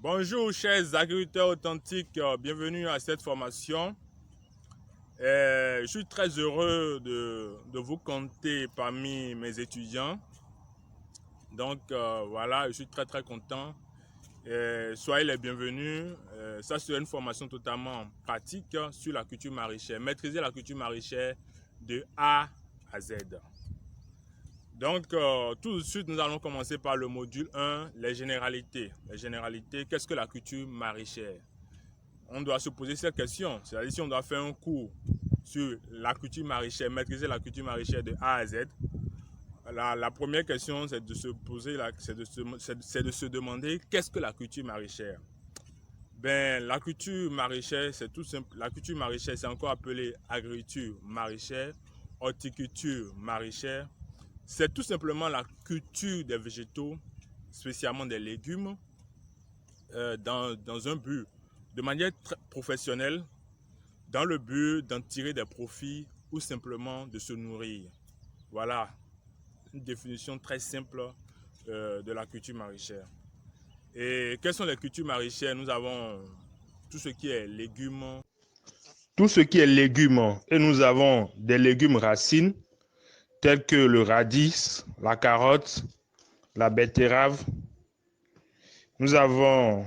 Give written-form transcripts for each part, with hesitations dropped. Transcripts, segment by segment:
Bonjour chers agriculteurs authentiques, bienvenue à cette formation. Je suis très heureux de vous compter parmi mes étudiants. Donc voilà, je suis très content. Soyez les bienvenus. Ça c'est une formation totalement pratique sur la culture maraîchère. Maîtriser la culture maraîchère de A à Z. Donc, tout de suite, nous allons commencer par le module 1, les généralités. Les généralités, qu'est-ce que la culture maraîchère? On doit se poser cette question. C'est-à-dire, si on doit faire un cours sur la culture maraîchère, maîtriser la culture maraîchère de A à Z, la première question, c'est de se poser, c'est de se demander qu'est-ce que la culture maraîchère? Ben, la culture maraîchère, c'est tout simple. La culture maraîchère, c'est encore appelé agriculture maraîchère, horticulture maraîchère. C'est tout simplement la culture des végétaux, spécialement des légumes, dans un but, de manière très professionnelle, dans le but d'en tirer des profits ou simplement de se nourrir. Voilà une définition très simple de la culture maraîchère. Et quelles sont les cultures maraîchères? Nous avons tout ce qui est légumes. Tout ce qui est légumes. Et nous avons des légumes racines, tels que le radis, la carotte, la betterave. Nous avons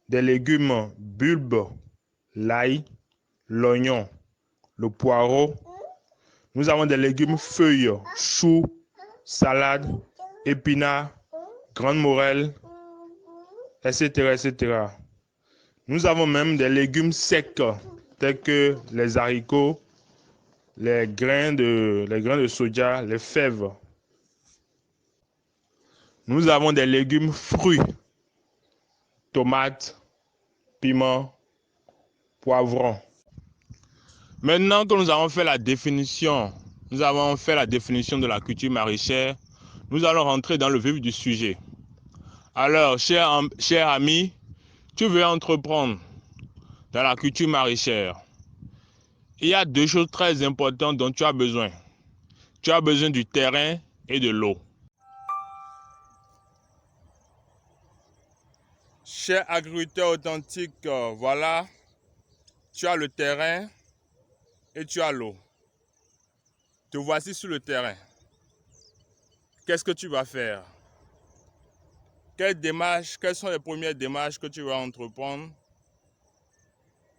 des légumes bulbes, l'ail, l'oignon, le poireau. Nous avons des légumes feuilles, choux, salade, épinards, grande morelle, etc. Nous avons même des légumes secs, tels que les haricots, les grains de soja, les fèves. Nous avons des légumes fruits, tomates, piments, poivrons. Maintenant que nous avons fait la définition, de la culture maraîchère, nous allons rentrer dans le vif du sujet. Alors, cher ami, tu veux entreprendre dans la culture maraîchère. Il y a deux choses très importantes dont tu as besoin. Tu as besoin du terrain et de l'eau. Cher agriculteur authentique, voilà, tu as le terrain et tu as l'eau. Te voici sur le terrain. Qu'est-ce que tu vas faire? Quelles sont les premières démarches que tu vas entreprendre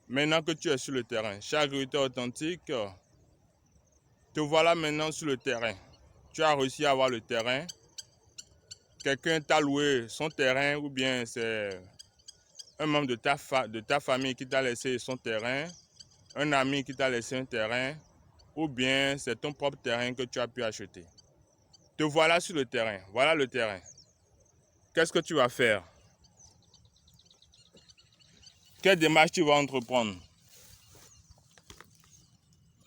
maintenant que tu es sur le terrain? Cher agriculteur authentique, te voilà maintenant sur le terrain. Tu as réussi à avoir le terrain. Quelqu'un t'a loué son terrain ou bien c'est un membre de ta famille qui t'a laissé son terrain, un ami qui t'a laissé un terrain ou bien c'est ton propre terrain que tu as pu acheter. Te voilà sur le terrain. Voilà le terrain. Qu'est-ce que tu vas faire? Quelle démarche tu vas entreprendre?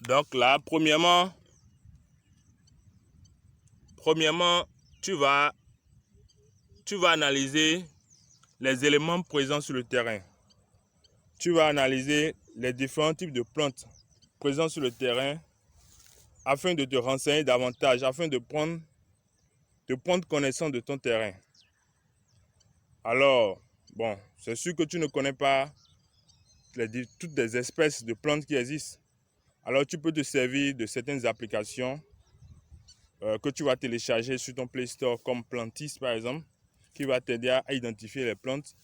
Donc là, premièrement, tu vas analyser les éléments présents sur le terrain. Tu vas analyser les différents types de plantes présents sur le terrain afin de te renseigner davantage, afin de prendre connaissance de ton terrain. Alors, bon, c'est sûr que tu ne connais pas toutes les espèces de plantes qui existent. Alors, tu peux te servir de certaines applications que tu vas télécharger sur ton Play Store, comme Plantis par exemple, qui va t'aider à identifier les plantes.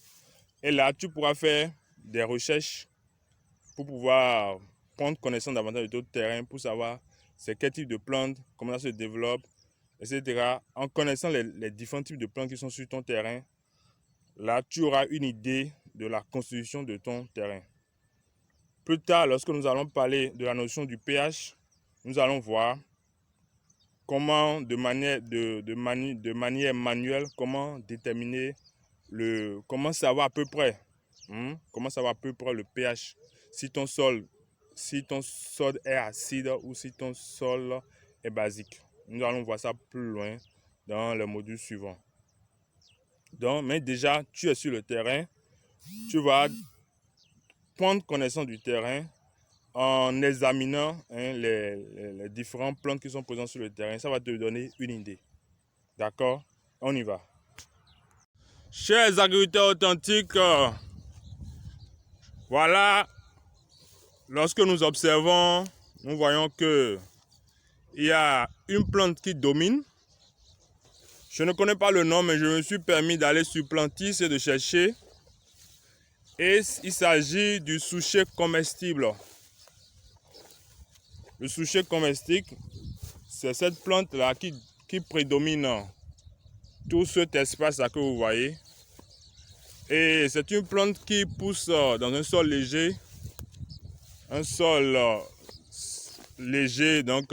Et là, tu pourras faire des recherches pour pouvoir prendre connaissance davantage de ton terrain, pour savoir c'est quel type de plantes, comment ça se développe, etc. En connaissant les différents types de plantes qui sont sur ton terrain, là, tu auras une idée de la constitution de ton terrain. Plus tard, lorsque nous allons parler de la notion du pH, nous allons voir comment, de manière manuelle, comment déterminer comment savoir à peu près, le pH, si ton sol est acide ou si ton sol est basique. Nous allons voir ça plus loin dans le module suivant. Donc, mais déjà, tu es sur le terrain, tu vas prendre connaissance du terrain en examinant les différentes plantes qui sont présentes sur le terrain. Ça va te donner une idée. D'accord? On y va. Chers agriculteurs authentiques, voilà, lorsque nous observons, nous voyons que il y a une plante qui domine. Je ne connais pas le nom, mais je me suis permis d'aller sur Plantis et de chercher. Et il s'agit du souchet comestible. Le souchet comestible, c'est cette plante-là qui prédomine tout cet espace-là que vous voyez. Et c'est une plante qui pousse dans un sol léger. Un sol léger, donc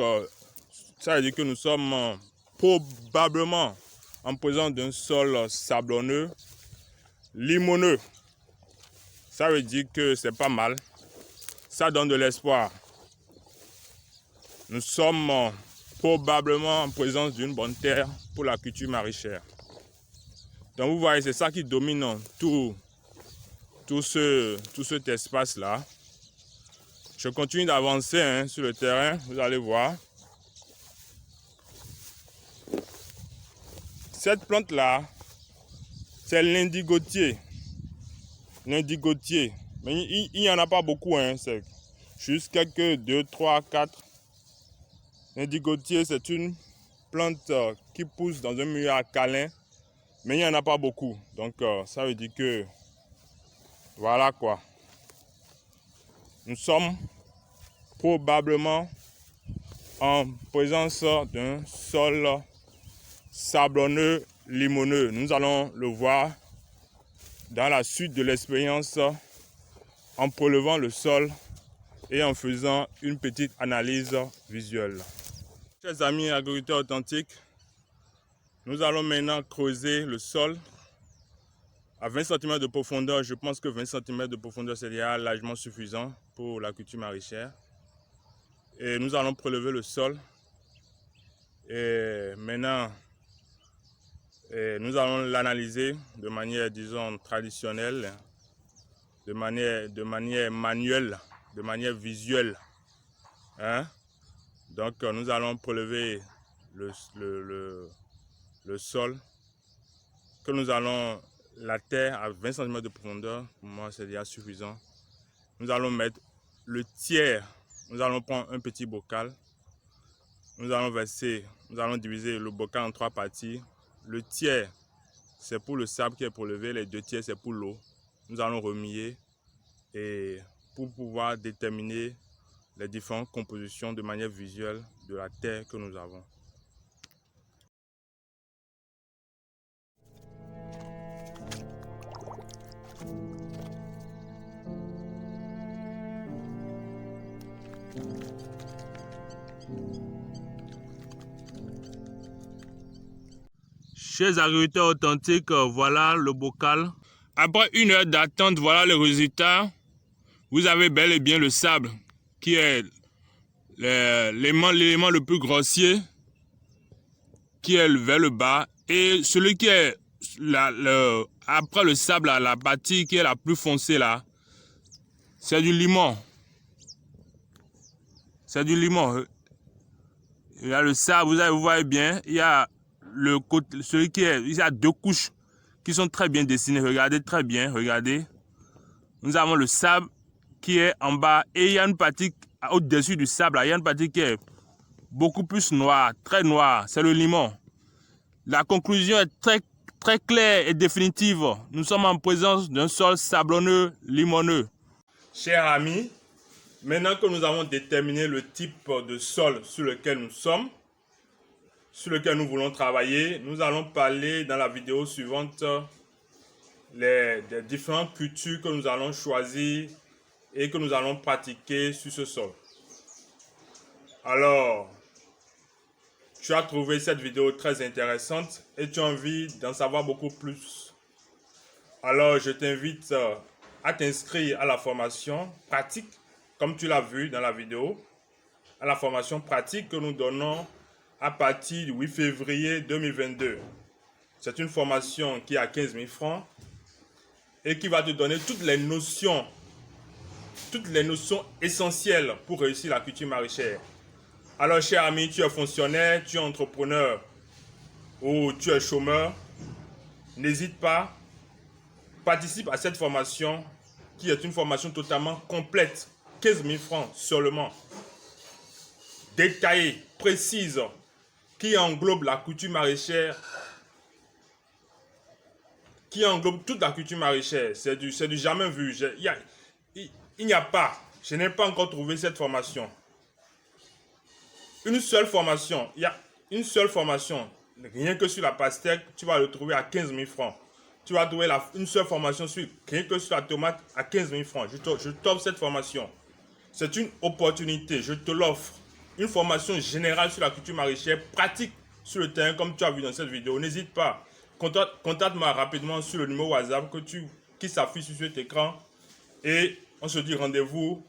ça veut dire que nous sommes probablement en présence d'un sol sablonneux, limoneux. Ça veut dire que c'est pas mal. Ça donne de l'espoir. Nous sommes probablement en présence d'une bonne terre pour la culture maraîchère. Donc vous voyez, c'est ça qui domine tout cet espace-là. Je continue d'avancer sur le terrain, vous allez voir. Cette plante-là, c'est l'indigotier. L'indigotier. Mais il n'y en a pas beaucoup, c'est juste quelques 2, 3, 4. L'indigotier, c'est une plante qui pousse dans un milieu alcalin, mais il n'y en a pas beaucoup. Donc ça veut dire que, voilà quoi. Nous sommes probablement en présence d'un sol sablonneux, limoneux. Nous allons le voir dans la suite de l'expérience en prélevant le sol et en faisant une petite analyse visuelle. Chers amis agriculteurs authentiques, nous allons maintenant creuser le sol à 20 cm de profondeur. Je pense que 20 cm de profondeur, c'est déjà largement suffisant pour la culture maraîchère. Et nous allons prélever le sol. Et maintenant, nous allons l'analyser de manière, disons, traditionnelle, de manière manuelle, de manière visuelle. Donc, nous allons prélever le sol, que nous allons la terre à 20 cm de profondeur. Pour moi, c'est déjà suffisant. Nous allons mettre le tiers. Nous allons prendre un petit bocal. Nous allons verser, nous allons diviser le bocal en 3 parties. Le tiers, c'est pour le sable qui est prélevé. Les 2 tiers, c'est pour l'eau. Nous allons remuer et pour pouvoir déterminer les différentes compositions de manière visuelle de la terre que nous avons. Chers agriculteurs authentiques, voilà le bocal. Après 1 heure d'attente, voilà le résultat. Vous avez bel et bien le sable qui est l'élément le plus grossier, qui est vers le bas. Et celui qui est après le sable, la partie qui est la plus foncée là, c'est du limon. C'est du limon. Il y a le sable, vous voyez bien, il y a celui qui est, il y a 2 couches qui sont très bien dessinées. Regardez très bien, regardez. Nous avons le sable qui est en bas et il y a une partie au-dessus du sable, il y a une partie qui est beaucoup plus noire, très noire, c'est le limon. La conclusion est très claire et définitive. Nous sommes en présence d'un sol sablonneux, limoneux. Chers amis, maintenant que nous avons déterminé le type de sol sur lequel nous sommes, sur lequel nous voulons travailler, nous allons parler dans la vidéo suivante des différentes cultures que nous allons choisir et que nous allons pratiquer sur ce sol. Alors, tu as trouvé cette vidéo très intéressante et tu as envie d'en savoir beaucoup plus. Alors, je t'invite à t'inscrire à la formation pratique, comme tu l'as vu dans la vidéo, à la formation pratique que nous donnons à partir du 8 février 2022. C'est une formation qui est à 15 000 francs et qui va te donner toutes les notions essentielles pour réussir la culture maraîchère. Alors, cher ami, tu es fonctionnaire, tu es entrepreneur ou tu es chômeur, n'hésite pas participe à cette formation qui est une formation totalement complète. 15 000 francs seulement. Détaillée, précise, qui englobe la couture maraîchère, qui englobe toute la culture maraîchère. C'est du jamais vu. Il n'y a pas, je n'ai pas encore trouvé cette formation. Une seule formation, il y a une seule formation, rien que sur la pastèque, tu vas le trouver à 15 000 francs. Tu vas trouver une seule formation rien que sur la tomate à 15 000 francs. Je t'offre cette formation. C'est une opportunité, je te l'offre. Une formation générale sur la culture maraîchère, pratique sur le terrain comme tu as vu dans cette vidéo. N'hésite pas, contacte-moi rapidement sur le numéro WhatsApp qui s'affiche sur cet écran. Et on se dit rendez-vous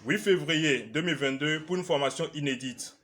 8 février 2022 pour une formation inédite.